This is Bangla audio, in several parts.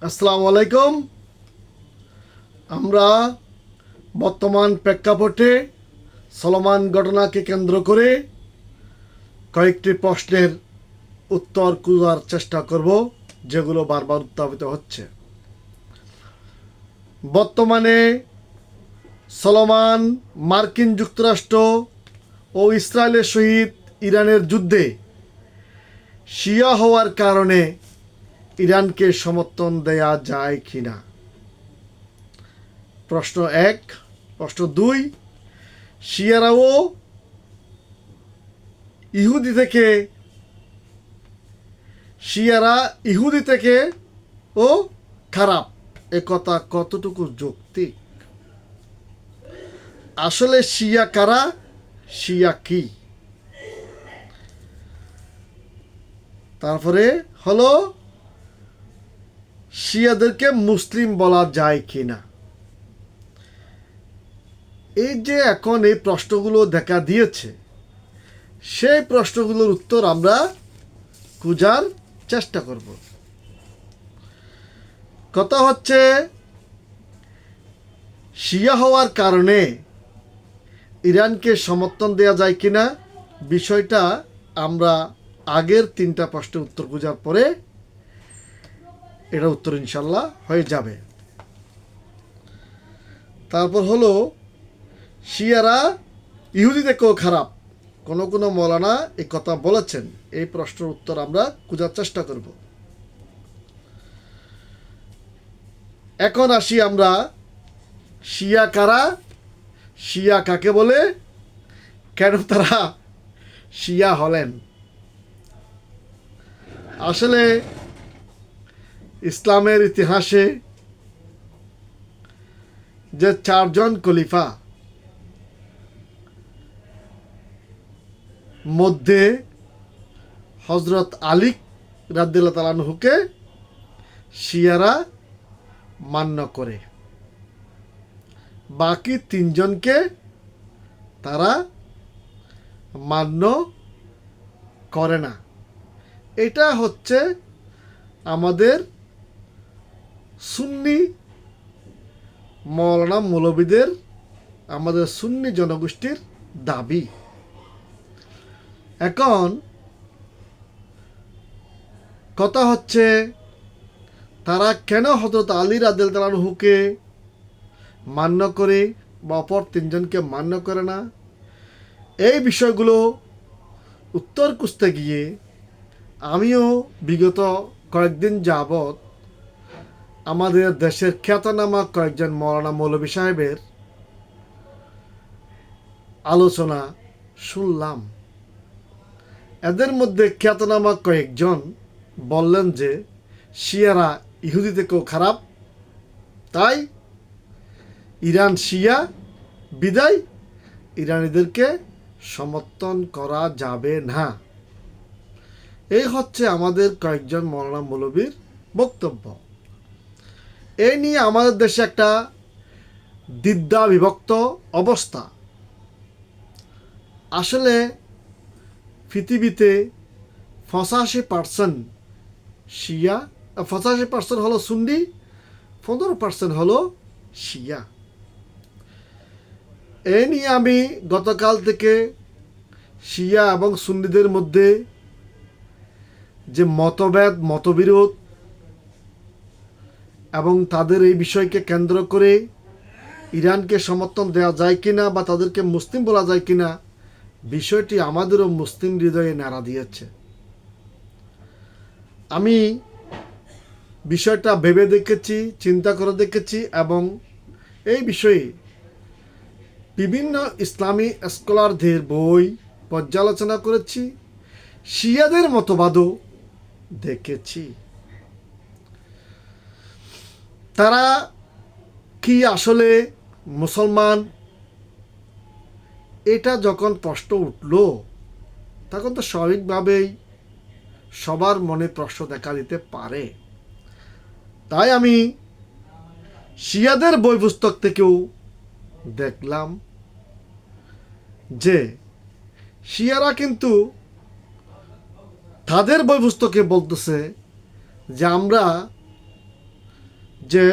আসসালামু আলাইকুম। আমরা বর্তমান প্রেক্ষাপটে চলমান ঘটনাকে কেন্দ্র করে কয়েকটি প্রশ্নের উত্তর খোঁজার চেষ্টা করব, যেগুলো বারবার উত্থাপিত হচ্ছে। বর্তমানে চলমান মার্কিন যুক্তরাষ্ট্র ও ইসরায়েলের সহিত ইরানের যুদ্ধে শিয়া হওয়ার কারণে ইরানকে সমর্থন দেয়া যায় কিনা? প্রশ্ন এক। প্রশ্ন দুই, শিয়ারাও ইহুদি থেকে শিয়ারা ইহুদি থেকে ও খারাপ, একথা কতটুকু যৌক্তিক? আসলে শিয়া কারা, শিয়া কি? তারপরে হলো শিয়াদেরকে মুসলিম বলা যায় কিনা? এই যে এখন এই প্রশ্নগুলো দেখা দিয়েছে, সেই প্রশ্নগুলোর উত্তর আমরা খোঁজার চেষ্টা করব। কথা হচ্ছে, শিয়া হওয়ার কারণে ইরানকে সমর্থন দেওয়া যায় কিনা, বিষয়টা আমরা আগের তিনটা প্রশ্নের উত্তর খোঁজার পরে এটা উত্তর ইনশাল্লাহ হয়ে যাবে। তারপর হলো শিয়ারা ইহুদি থেকেও খারাপ, কোনো কোনো মৌলানা এই কথা বলেছেন। এই প্রশ্নের উত্তর আমরা খোঁজার চেষ্টা করব। এখন আসি আমরা, শিয়া কারা, শিয়া কাকে বলে, কেন তারা শিয়া হলেন? আসলে ইসলামের ইতিহাসে যে চারজন খলিফা মধ্যে হজরত আলী রাদিয়াল্লাহু তাআলা আনহুকে শিয়ারা মান্য করে, বাকি তিনজনকে তারা মান্য করে না। এটা হচ্ছে আমাদের সুন্নি মৌলানা মৌলবীদের, আমাদের সুন্নি জনগোষ্ঠীর দাবি। এখন কথা হচ্ছে, তারা কেন হযরত আলী রাদিয়াল্লাহু তাআলা আনহুকে মান্য করে বা অপর তিনজনকে মান্য করে না? এই বিষয়গুলো উত্তর খুঁজতে গিয়ে আমিও বিগত কয়েকদিন যাবৎ আমাদের দেশের খ্যাতনামা কয়েকজন মৌলানা মৌলবী সাহেবের আলোচনা শুনলাম। এদের মধ্যে খ্যাতনামা কয়েকজন বললেন যে শিয়ারা ইহুদি থেকেও খারাপ, তাই ইরান শিয়া, বিদায় ইরানিদেরকে সমর্থন করা যাবে না। এই হচ্ছে আমাদের কয়েকজন মৌলানা মৌলবীর বক্তব্য। এই নিয়ে আমাদের দেশে একটা দ্বিধা বিভক্ত অবস্থা। আসলে পৃথিবীতে 85% শিয়া, 85% হলো সুন্নি, 15% হলো শিয়া। এই নিয়ে আমি গতকাল থেকে শিয়া এবং সুন্নিদের মধ্যে যে মতভেদ, মতবিরোধ এবং তাদের এই বিষয়কে কেন্দ্র করে ইরানকে সমর্থন দেওয়া যায় কিনা বা তাদেরকে মুসলিম বলা যায় কিনা, বিষয়টি আমাদেরও মুসলিম হৃদয়ে নাড়া দিয়েছে। আমি বিষয়টা ভেবে দেখেছি, চিন্তা করে দেখেছি এবং এই বিষয়ে বিভিন্ন ইসলামী স্কলারদের বই পর্যালোচনা করেছি, শিয়াদের মতবাদও দেখেছি। তারা কি আসলে মুসলমান, এটা যখন প্রশ্ন উঠল, তখন তো স্বাভাবিকভাবেই সবার মনে প্রশ্ন দেখা দিতে পারে। তাই আমি শিয়াদের বই পুস্তক থেকেও দেখলাম যে শিয়ারা কিন্তু তাদের বই পুস্তকে বলতেছে যে আমরা যে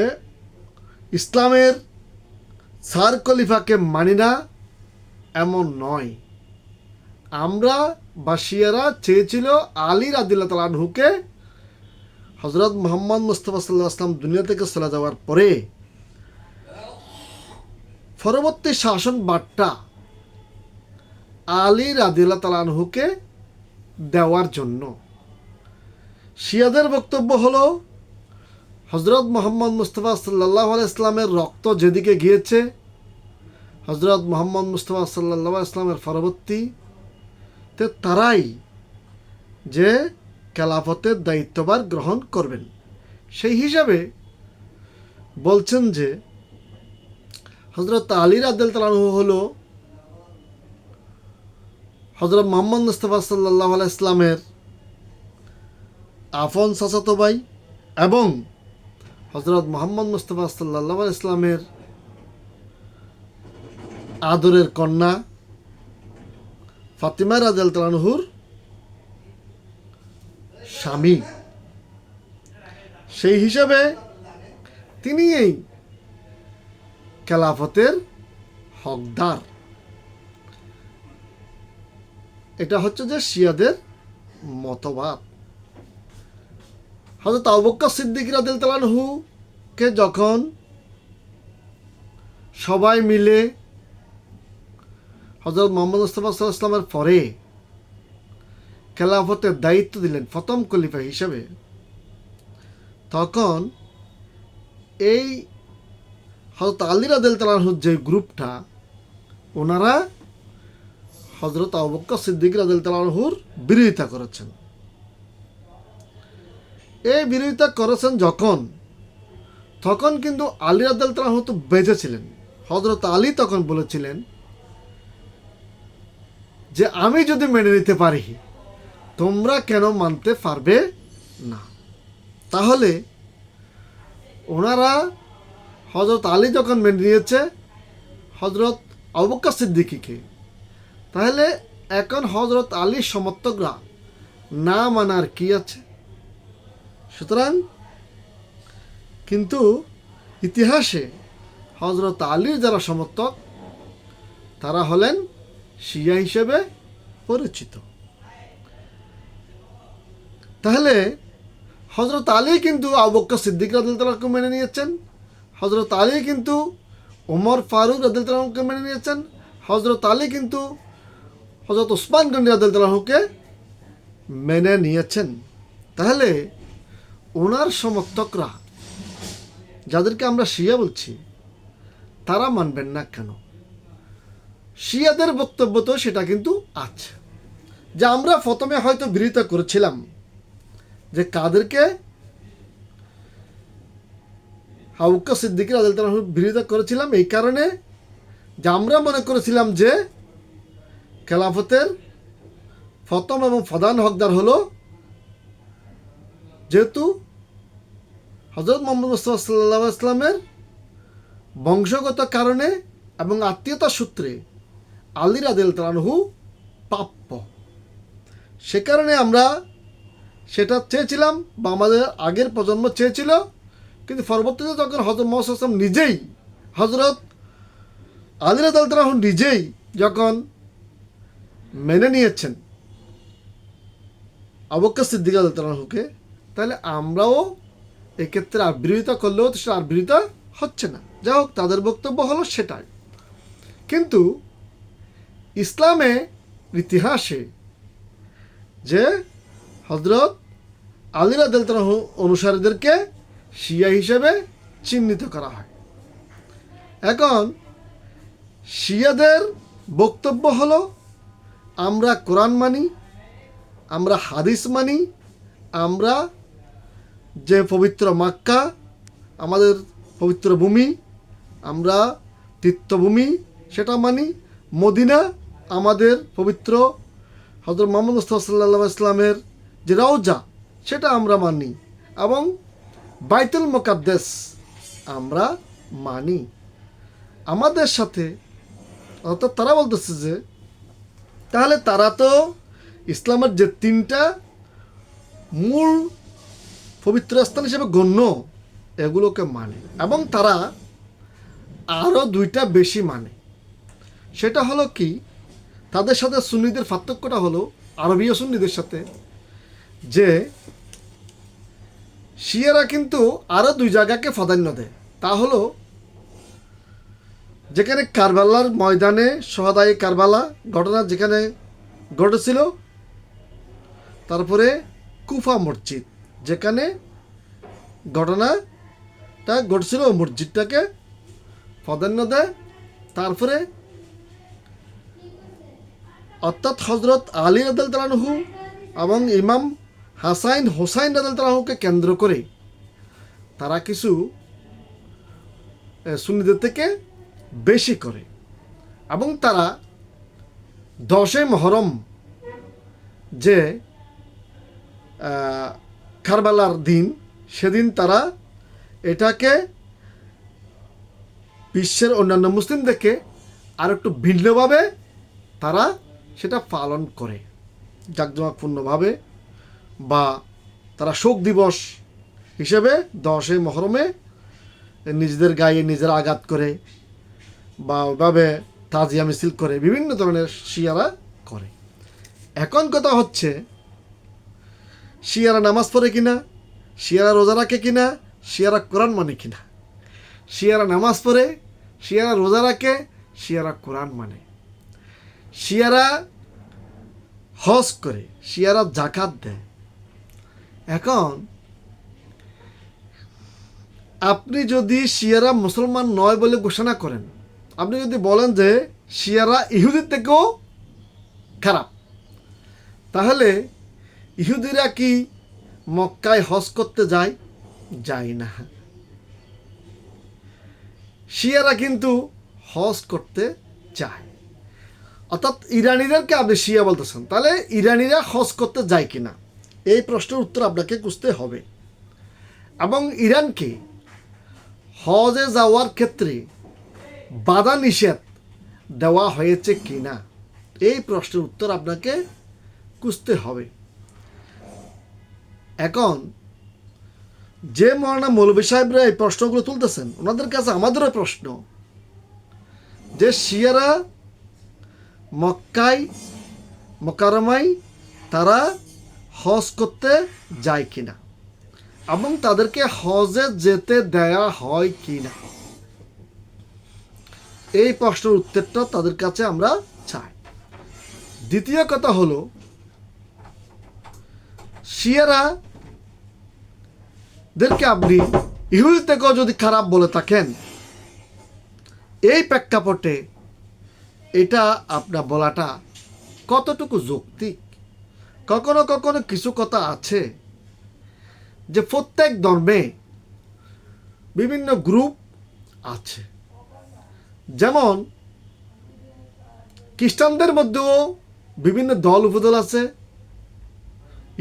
ইসলামের চার খলিফাকে মানি না এমন নয়। আমরা বা শিয়ারা চেয়েছিল আলী রাদিয়াল্লাহু তাআলা আনহুকে হযরত মুহাম্মদ মুস্তাফা সাল্লাল্লাহু আলাইহি ওয়াসাল্লাম দুনিয়া থেকে চলে যাওয়ার পরে পরবর্তী শাসন বাট্টা আলী রাদিয়াল্লাহু তাআলা আনহুকে দেওয়ার জন্য। শিয়াদের বক্তব্য হলো হযরত মুহাম্মদ মুস্তাফা সাল্লাল্লাহু আলাইহি ওয়াসাল্লামের রক্ত যেদিকে গিয়েছে, হযরত মুহাম্মদ মুস্তাফা সাল্লাল্লাহু আলাইহি ওয়াসাল্লামের পরবর্তীতে তারাই যে খেলাফতের দায়িত্বভার গ্রহণ করবেন। সেই হিসাবে বলছেন যে হযরত আলী রাদিয়াল্লাহু তাআলা আনহু হলো হযরত মুহাম্মদ মুস্তাফা সাল্লাল্লাহু আলাইহি ওয়াসাল্লামের আপন চাচাতো ভাই এবং হযরত মুহাম্মদ মুস্তাফা সাল্লাল্লাহু আলাইহি ওয়াসাল্লামের আদরের কন্যা ফাতিমা রাদিয়াল্লাহু তাআলা আনহুর স্বামী। সেই হিসাবে তিনি এই খেলাফতের হকদার। এটা হচ্ছে যে শিয়াদের মতবাদ। হযরত আবু বকর সিদ্দিক রাদিয়াল্লাহু তাআলা আনহুকে যখন সবাই মিলে হযরত মুহাম্মদ মুস্তাফা সাল্লাল্লাহু আলাইহি ওয়াসাল্লামের পরে খেলাফতের দায়িত্ব দিলেন প্রথম খলিফা হিসেবে, তখন এই হযরত আলী রাদিয়াল্লাহু তাআলা আনহুর যে গ্রুপটা, ওনারা হযরত আবু বকর সিদ্দিক রাদিয়াল্লাহু তাআলা আনহুর বিরোধিতা করেছেন। এই বিরোধিতা করেছেন তখন কিন্তু আলী রাদিয়াল্লাহু তাআলা আনহু তো বেঁচে ছিলেন। হযরত আলী তখন বলেছিলেন যে আমি যদি মেনে নিতে পারি, তোমরা কেন মানতে পারবে না? তাহলে ওনারা হযরত আলী যখন মেনে নিয়েছে হযরত আবু বকর সিদ্দিকীকে, তাহলে এখন হযরত আলীর সমর্থকরা না মানার কি আছে? সুতরাং কিন্তু ইতিহাসে হযরত আলীর যারা সমর্থক, তারা হলেন শিয়া হিসেবে পরিচিত। তাহলে হযরত আলী কিন্তু আবু বকর সিদ্দিক রাদিয়াল্লাহু তাআলাকে মেনে নিয়েছেন, হযরত আলী কিন্তু ওমর ফারুক রাদিয়াল্লাহু তাআলাকে মেনে নিয়েছেন, হযরত আলী কিন্তু হযরত ওসমান গনি রাদিয়াল্লাহু তাআলাকে মেনে নিয়েছেন। তাহলে ওনার সমর্থকরা, যাদেরকে আমরা শিয়া বলছি, তারা মানবেন না কেন? শিয়াদের বক্তব্য তো সেটা কিন্তু আছে, যে আমরা প্রথমে হয়তো বিরোধিতা করেছিলাম যে কাদেরকে, আবু বকর সিদ্দিক রাদিয়াল্লাহু তাআলার বিরোধিতা করেছিলাম এই কারণে যে আমরা মনে করেছিলাম যে খেলাফতের প্রথম এবং প্রধান হকদার হলো, যেহেতু হযরত মুহাম্মদ মুস্তাফা সাল্লাল্লাহু আলাইহি ওয়াসাল্লামের বংশগত কারণে এবং আত্মীয়তা সূত্রে আলী রাদিয়াল্লাহু তাআলা আনহু প্রাপ্য। সে কারণে আমরা সেটা চেয়েছিলাম, বা আমাদের আগের প্রজন্ম চেয়েছিল। কিন্তু পরবর্তীতে যখন হযরত মুহাম্মদ সাল্লাল্লাহু আলাইহি ওয়াসাল্লাম নিজেই, হযরত আলী রাদিয়াল্লাহু তাআলা আনহু নিজেই যখন মেনে নিয়েছেন আবু বকর সিদ্দিক রাদিয়াল্লাহু তাআলা আনহুকে, তাহলে আমরাও এক্ষেত্রে আর বিরোধিতা করলেও সেটা আর বিরোধিতা হচ্ছে না। যাই হোক, তাদের বক্তব্য হলো সেটাই। কিন্তু ইসলামে ইতিহাসে যে হযরত আলী রাদিয়াল্লাহু তাআলা আনহু অনুসারীদেরকে শিয়া হিসেবে চিহ্নিত করা হয়। এখন শিয়াদের বক্তব্য হলো, আমরা কোরআন মানি, আমরা হাদিস মানি, আমরা যে পবিত্র মক্কা আমাদের পবিত্র ভূমি, আমরা তীর্থভূমি সেটা মানি, মদিনা আমাদের পবিত্র হযরত মুহাম্মদ মুস্তাফা সাল্লাল্লাহু আলাইহি ওয়াসাল্লামের যে রওজা সেটা আমরা মানি, এবং বাইতুল মুকাদ্দাস আমরা মানি। আমাদের সাথে অর্থাৎ তারা বলতেছে যে তাহলে তারা তো ইসলামের যে তিনটা মূল পবিত্র স্থান হিসেবে গণ্য, এগুলোকে মানে, এবং তারা আরও দুইটা বেশি মানে। সেটা হলো কি, তাদের সাথে সুন্নিদের পার্থক্যটা হলো আরবীয় সুন্নিদের সাথে, যে শিয়ারা কিন্তু আরও দুই জায়গাকে প্রাধান্য দেয়। তা হলো যেখানে কারবালার ময়দানে শহাদায়ে কারবালা ঘটনা যেখানে ঘটেছিল, তারপরে কুফা মসজিদ যেখানে ঘটনাটা ঘটেছিল, মসজিদটাকে প্রাধান্য দেয়। তারপরে অর্থাৎ হজরত আলী রাদিয়াল্লাহু আনহু এবং ইমাম হাসাইন হোসাইন রাদিয়াল্লাহু আনহুকে কেন্দ্র করে তারা কিছু সুন্নিদের থেকে বেশি করে, এবং তারা 10 মুহররম যে কারবালার দিন, সেদিন তারা এটাকে বিশ্বের অন্যান্য মুসলিম থেকে আর একটু ভিন্নভাবে তারা সেটা পালন করে, জাঁকজমকপূর্ণভাবে, বা তারা শোক দিবস হিসেবে 10 মুহররমে নিজেদের গায়ে নিজেরা আঘাত করে বা ওইভাবে তাজিয়া মিছিল করে বিভিন্ন ধরনের শিয়ারা করে। এখন কথা হচ্ছে, শিয়ারা নামাজ পড়ে কিনা, শিয়ারা রোজা রাখে কিনা, শিয়ারা কোরআন মানে কিনা। শিয়ারা নামাজ পড়ে, শিয়ারা রোজা রাখে, শিয়ারা কোরআন মানে, শিয়ারা হজ করে, শিয়ারা জাকাত দেয়। এখন আপনি যদি শিয়ারা মুসলমান নয় বলে ঘোষণা করেন, আপনি যদি বলেন যে শিয়ারা ইহুদির থেকেও খারাপ, তাহলে ইহুদিরা কি মক্কায় হজ করতে যায় না। শিয়ারা কিন্তু হজ করতে যায়। অর্থাৎ ইরানিদেরকে আপনি শিয়া বলতেছেন, তাহলে ইরানিরা হজ করতে যায় কিনা, এই প্রশ্নের উত্তর আপনাকে খুঁজতে হবে। এবং ইরানকে হজে যাওয়ার ক্ষেত্রে বাধা নিষেধ দেওয়া হয়েছে কিনা, এই প্রশ্নের উত্তর আপনাকে খুঁজতে হবে। এখন যে মৌলানা মৌলভী সাহেবরা এই প্রশ্নগুলো তুলতেছেন, ওনাদের কাছে আমাদেরও প্রশ্ন যে শিয়ারা মক্কায় মোকাররমায় তারা হজ করতে যায় কিনা, এবং তাদেরকে হজে যেতে দেয়া হয় কিনা, এই প্রশ্নের উত্তরটা তাদের কাছে আমরা চাই। দ্বিতীয় কথা হলো, শিয়ারা দেরকে আপনি ইহুদি থেকেও যদি খারাপ বলে থাকেন, এই প্রেক্ষাপটে এটা আপনার বলাটা কতটুকু যৌক্তিক। কখনো কখনো কিছু কথা আছে যে প্রত্যেক ধর্মে বিভিন্ন গ্রুপ আছে, যেমন খ্রিস্টানদের মধ্যেও বিভিন্ন দল উপদল আছে,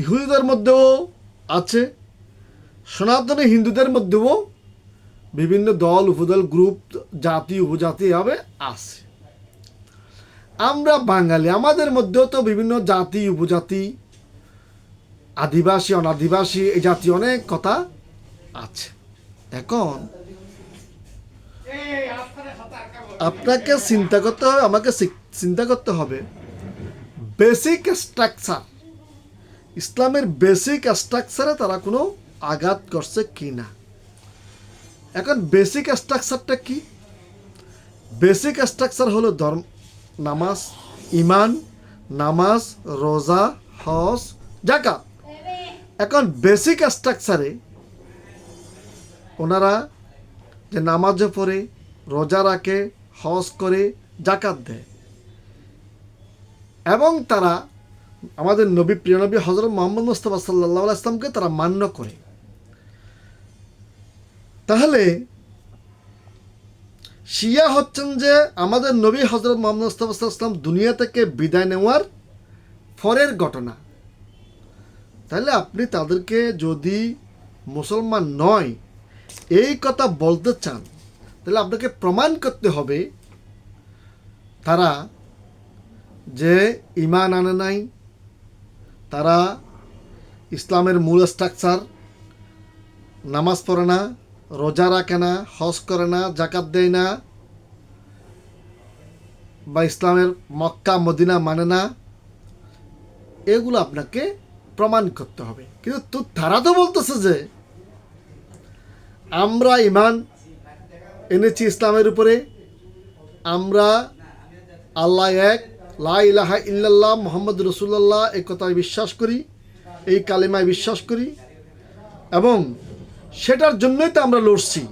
ইহুদিদের মধ্যেও আছে, সনাতনী হিন্দুদের মধ্যেও বিভিন্ন দল উপদল গ্রুপ জাতি উপজাতি এভাবে আছে। আমরা বাঙালি, আমাদের মধ্যেও তো বিভিন্ন জাতি উপজাতি, আদিবাসী অনাদিবাসী, এই জাতীয় অনেক কথা আছে। এখন আপনাকে চিন্তা করতে হবে, আমাকে চিন্তা করতে হবে বেসিক স্ট্রাকচার, ইসলামের বেসিক স্ট্রাকচারে তারা কোনো আঘাত করছে কি না। এখন বেসিক স্ট্রাকচারটা কি? বেসিক স্ট্রাকচার হলো ধর্ম, নামাজ, ইমান, নামাজ, রোজা, হজ, জাকাত। এখন বেসিক স্ট্রাকচারে ওনারা যে নামাজও পড়ে, রোজা রাখে, হজ করে, জাকাত দেয়, এবং তারা আমাদের নবী, প্রিয় নবী হযরত মুহাম্মদ মুস্তাফা সাল্লাল্লাহু আলাইহি ওয়াসাল্লামকে তারা মান্য করে। তাহলে শিয়া হচ্ছেন যে আমাদের নবী হযরত মুহাম্মদ মুস্তাফা সাল্লাল্লাহু আলাইহি ওয়াসাল্লাম দুনিয়া থেকে বিদায় নেওয়ার পরের ঘটনা। তাহলে আপনি তাদেরকে যদি মুসলমান নয় এই কথা বলতে চান, তাহলে আপনাকে প্রমাণ করতে হবে তারা যে ঈমান আনে নাই, তারা ইসলামের মূল স্ট্রাকচার, নামাজ পড়ে না, রোজা রাখে না, হজ করে না, জাকাত দেয় না, বা ইসলামের মক্কা মদিনা মানে না, এগুলো আপনাকে প্রমাণ করতে হবে। কিন্তু তারা তো বলতেছে যে আমরা ঈমান এনেছি ইসলামের উপরে, আমরা আল্লাহ এক, লা ইলাহা ইল্লাল্লাহ মুহাম্মদ রাসূলুল্লাহ এই কথায় বিশ্বাস করি, এই কালেমায় বিশ্বাস করি, এবং সেটার জন্যই তো আমরা লড়ছি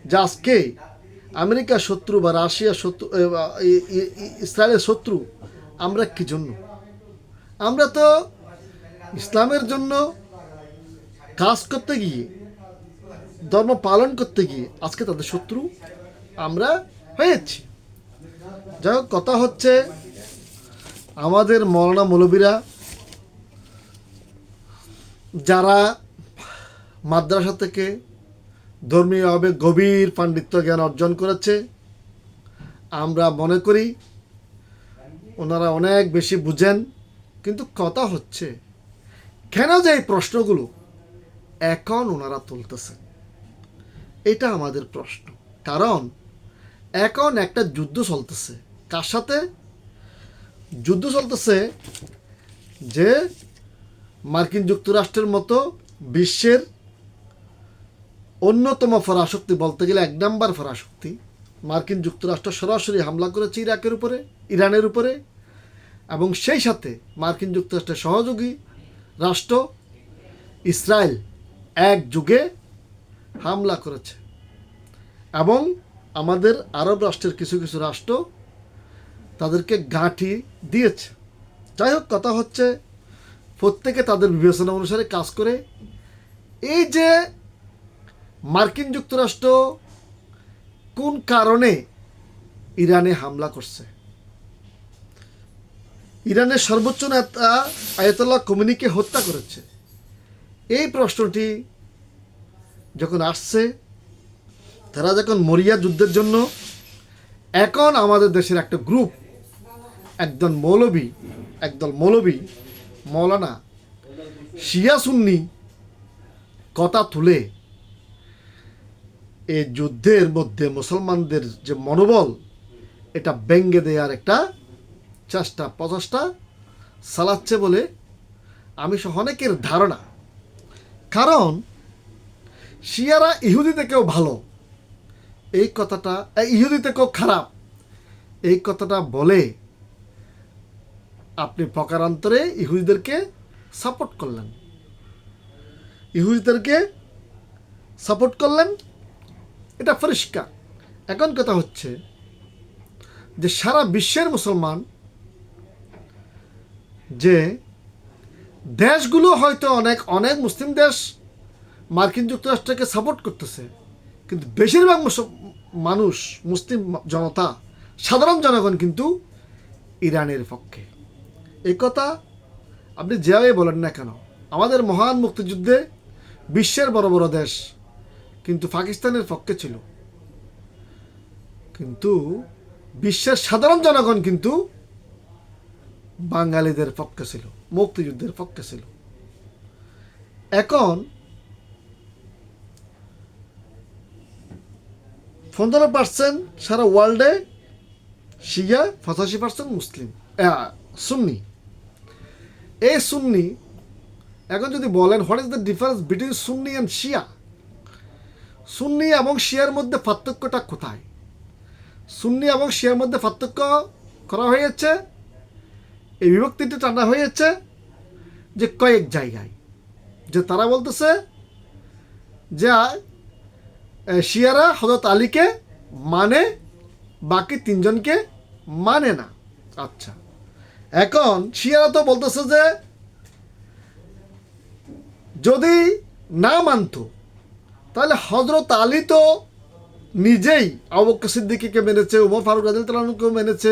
যে আজকে আমেরিকার শত্রু বা রাশিয়ার শত্রু, ইসরায়েলের শত্রু আমরা কি জন্য? আমরা তো ইসলামের জন্য কাজ করতে গিয়ে, ধর্ম পালন করতে গিয়ে আজকে তাদের শত্রু আমরা হয়েছি। যাই হোক, কথা হচ্ছে আমাদের মৌলানা মৌলবীরা যারা মাদ্রাসা থেকে ধর্মীয়ভাবে গভীর পাণ্ডিত্য জ্ঞান অর্জন করেছে, আমরা মনে করি ওনারা অনেক বেশি বুঝেন। কিন্তু কথা হচ্ছে কেন যে এই প্রশ্নগুলো এখন ওনারা তুলতেছে, এটা আমাদের প্রশ্ন। কারণ এখন একটা যুদ্ধ চলতেছে। কার সাথে যুদ্ধ চলতেছে? যে মার্কিন যুক্তরাষ্ট্রের মতো বিশ্বের অন্যতম পরাশক্তি, বলতে গেলে এক নাম্বার পরাশক্তি মার্কিন যুক্তরাষ্ট্র সরাসরি হামলা করেছে ইরাকের উপরে, ইরানের উপরে, এবং সেই সাথে মার্কিন যুক্তরাষ্ট্রের সহযোগী রাষ্ট্র ইসরায়েল একযোগে হামলা করেছে, এবং আমাদের আরব রাষ্ট্রের কিছু কিছু রাষ্ট্র তাদেরকে গাঁঠি দিয়েছে। যাই হোক, কথা হচ্ছে প্রত্যেকে তাদের বিবেচনা অনুসারে কাজ করে। এই যে মার্কিন যুক্তরাষ্ট্র কোন কারণে ইরানে হামলা করছে, ইরানের সর্বোচ্চ নেতা আয়াতুল্লাহ খোমেনিকে হত্যা করেছে, এই প্রশ্নটি যখন আসছে, তারা যখন মরিয়া যুদ্ধের জন্য, এখন আমাদের দেশের একটা গ্রুপ, একদল মৌলবী মৌলানা শিয়া সুন্নি কথা তুলে এই যুদ্ধের মধ্যে মুসলমানদের যে মনোবল, এটা ভেঙে দেওয়ার একটা প্রচেষ্টা চালাচ্ছে বলে আমি অনেকের ধারণা। কারণ শিয়ারা ইহুদি থেকেও ভালো, এই কথাটা, ইহুদি থেকেও খারাপ, এই কথাটা বলে আপনি প্রকারান্তরে ইহুদিদেরকে সাপোর্ট করলেন, এটা পরিষ্কার। এখন কথা হচ্ছে যে সারা বিশ্বের মুসলমান, যে দেশগুলো হয়তো অনেক মুসলিম দেশ মার্কিন যুক্তরাষ্ট্রকে সাপোর্ট করতেছে, কিন্তু বেশিরভাগ মানুষ, মুসলিম জনতা, সাধারণ জনগণ কিন্তু ইরানের পক্ষে। এই কথা আপনি যেভাবে বলেন না কেন, আমাদের মহান মুক্তিযুদ্ধে বিশ্বের বড় বড় দেশ কিন্তু পাকিস্তানের পক্ষে ছিল, কিন্তু বিশ্বের সাধারণ জনগণ কিন্তু বাঙালিদের পক্ষে ছিল, মুক্তিযুদ্ধের পক্ষে ছিল। এখন 15% সারা ওয়ার্ল্ডে শিয়া, 85% মুসলিম সুন্নি। এই সুন্নি, এখন যদি বলেন what is the difference between সুন্নি অ্যান্ড শিয়া, সুন্নি এবং শিয়ার মধ্যে পার্থক্যটা কোথায়? সুন্নি এবং শিয়ার মধ্যে পার্থক্য করা হয়েছে, এই বিভক্তিটি টানা হয়েছে যে কয়েক জায়গায়, যে তারা বলতেছে যে শিয়ারা হযরত আলীকে মানে, বাকি 3 জনকে মানে না। আচ্ছা, এখন শিয়ারা তো বলতেছে যে যদি না মানত তাহলে হযরত আলী তো নিজেই আবু বকর সিদ্দিককে মেনেছে, ওমর ফারুক রাদিয়াল্লাহু আনহুকে মেনেছে,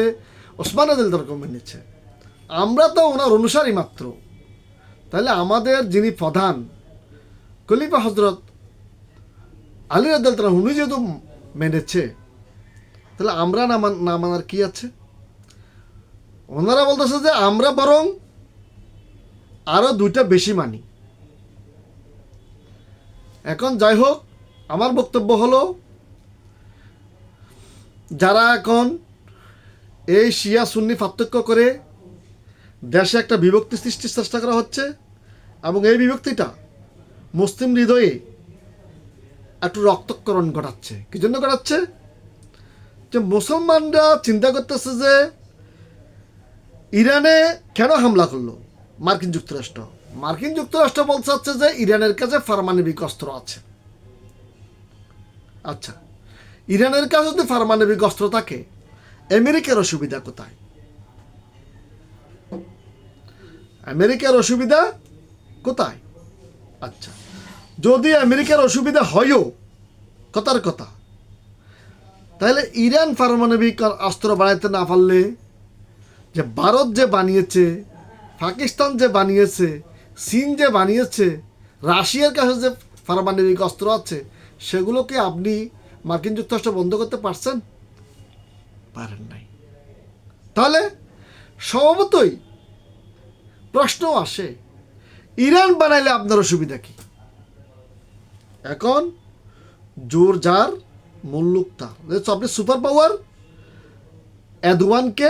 ওসমান রাদিয়াল্লাহু আনহুকে মেনেছে, আমরা তো ওনার অনুসারী মাত্র। তাহলে আমাদের যিনি প্রধান খলিফা হযরত আলী রাদিয়াল্লাহু আনহু, উনি যেহেতু মেনেছে, তাহলে আমরা না মানার কি আছে? ওনারা বলতেছে যে আমরা বরং আরো 2টা বেশি মানি। এখন যাই হোক, আমার বক্তব্য হলো, যারা এখন এই শিয়া সুন্নি পার্থক্য করে দেশে একটা বিভক্তি সৃষ্টির চেষ্টা করা হচ্ছে, এবং এই বিভক্তিটা মুসলিম হৃদয়ে একটু রক্তক্ষরণ ঘটাচ্ছে। কি জন্য ঘটাচ্ছে? যে মুসলমানরা চিন্তা করতেছে যে ইরানে কেন হামলা করলো মার্কিন যুক্তরাষ্ট্র। মার্কিন যুক্তরাষ্ট্র বলতে চাচ্ছে যে ইরানের কাছে পারমাণবিক অস্ত্র আছে। আচ্ছা, ইরানের কাছে যদি পারমাণবিক অস্ত্র থাকে, আমেরিকার অসুবিধা কোথায়? আমেরিকার অসুবিধা কোথায়? আচ্ছা, যদি আমেরিকার অসুবিধা হয়ও, কথার কথা, তাহলে ইরান পারমাণবিক অস্ত্র বানাইতে না পারলে, যে ভারত যে বানিয়েছে, পাকিস্তান যে বানিয়েছে, চীন যে বানিয়েছে, রাশিয়ার কাছে যে পারমাণবিক অস্ত্র আছে, সেগুলোকে আপনি মার্কিন যুক্তরাষ্ট্র বন্ধ করতে পারছেন? পারেন নাই। তাহলে স্বভাবতই প্রশ্ন আসে, ইরান বানাইলে আপনার অসুবিধা কি? এখন জোর যার মুল্লুক তার। আপনি সুপার পাওয়ার এদওয়ানকে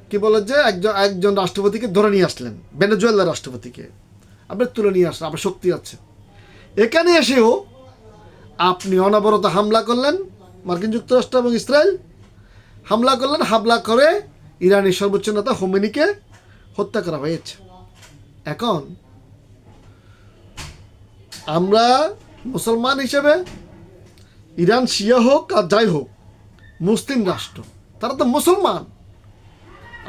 কি বলে যে একজন রাষ্ট্রপতিকে ধরে নিয়ে আসলেন, ভেনেজুয়েলার রাষ্ট্রপতিকে আপনি তুলে নিয়ে আসলেন, আপনার শক্তি আছে। এখানে এসেও আপনি অনবরত হামলা করলেন, মার্কিন যুক্তরাষ্ট্র এবং ইসরায়েল হামলা করলেন। হামলা করে ইরানের সর্বোচ্চ নেতা হোমেনিকে হত্যা করা হয়েছে। এখন আমরা মুসলমান হিসেবে, ইরান শিয়া হোক আর যাই হোক, মুসলিম রাষ্ট্র, তারা তো মুসলমান।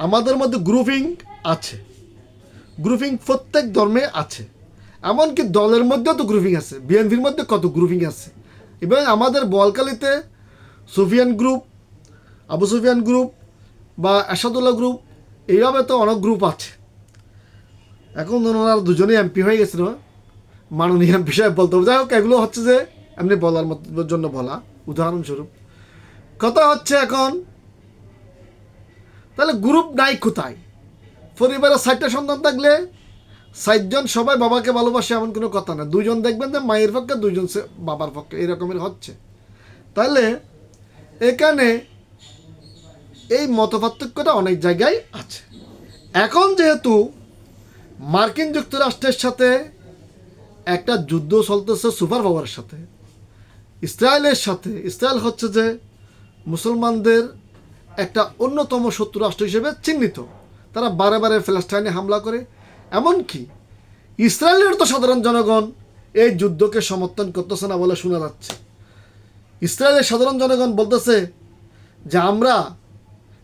আমাদের মধ্যে গ্রুপিং আছে, গ্রুপিং প্রত্যেক ধর্মে আছে, এমনকি দলের মধ্যেও তো গ্রুপিং আছে। বিএনপির মধ্যে কত গ্রুপিং আছে। এবং আমাদের বোয়ালখালীতে সুফিয়ান গ্রুপ, আবু সুফিয়ান গ্রুপ বা আসাদুল্লাহ গ্রুপ, এইভাবে তো অনেক গ্রুপ আছে। এখন ওনারা দুজনেই এমপি হয়ে গেছিল, মাননীয় এমপি সাহেব বলতে হবে। যাই হোক, এগুলো হচ্ছে যে এমনি বলার জন্য বলা, উদাহরণস্বরূপ। কথা হচ্ছে এখন, তাহলে গ্রুপ নাই কোথায়? পরিবারের 60টা সন্তান থাকলে 60জন সবাই বাবাকে ভালোবাসে এমন কোনো কথা না। দুজন দেখবেন যে মায়ের পক্ষে, দুজন বাবার পক্ষে, এরকমের হচ্ছে। তাহলে এখানে এই মতপার্থক্যটা অনেক জায়গায় আছে। এখন যেহেতু মার্কিন যুক্তরাষ্ট্রের সাথে একটা যুদ্ধ চলতেছে সুপার পাওয়ারের সাথে, ইসরায়েলের সাথে, ইসরায়েল হচ্ছে যে মুসলমানদের একটা অন্যতম শত্রু রাষ্ট্র হিসেবে চিহ্নিত। তারা বারে বারে ফিলিস্তিনে হামলা করে। এমনকি ইসরায়েলের তো সাধারণ জনগণ এই যুদ্ধকে সমর্থন করতেছে না বলে শোনা যাচ্ছে। ইসরায়েলের সাধারণ জনগণ বলতেছে যে আমরা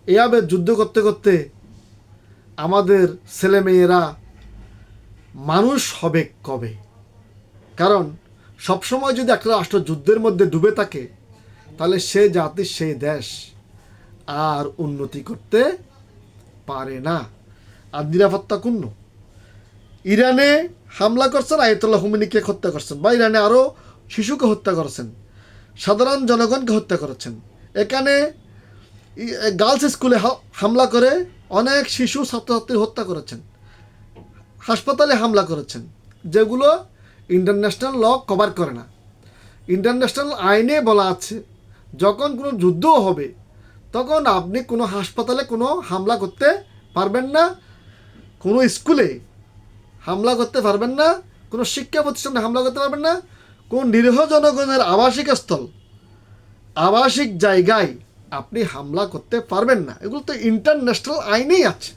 এভাবে যুদ্ধ করতে করতে আমাদের ছেলেমেয়েরা মানুষ হবে কবে? কারণ সবসময় যদি একটা রাষ্ট্র যুদ্ধের মধ্যে ডুবে থাকে, তাহলে সে জাতি, সেই দেশ আর উন্নতি করতে পারে না, আর নিরাপত্তা ক্ষুণ্ণ। ইরানে হামলা করছেন, আয়াতুল্লাহ হোমেনিকে হত্যা করছেন, বা ইরানে আরও শিশুকে হত্যা করেছেন, সাধারণ জনগণকে হত্যা করেছেন। এখানে গার্লস স্কুলে হামলা করে অনেক শিশু ছাত্রছাত্রী হত্যা করেছেন, হাসপাতালে হামলা করেছেন, যেগুলো ইন্টারন্যাশনাল ল কভার করে না। ইন্টারন্যাশনাল আইনে বলা আছে, যখন কোনো যুদ্ধও হবে তখন আপনি কোনো হাসপাতালে কোনো হামলা করতে পারবেন না, কোনো স্কুলে হামলা করতে পারবেন না, কোনো শিক্ষা প্রতিষ্ঠানে হামলা করতে পারবেন না, কোন নিরীহ জনগণের আবাসিক স্থল, আবাসিক জায়গায় আপনি হামলা করতে পারবেন না। এগুলো তো ইন্টারন্যাশনাল আইনেই আছে।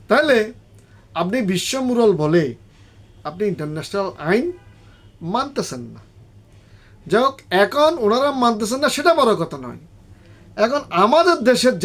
তাহলে আপনি বিশ্ব মুরল বলে আপনি ইন্টারন্যাশনাল আইন মানতেছেন না। যাই হোক, এখন ওনারা মানতেছেন না সেটা বড় কথা নয়। এখন আমাদের দেশের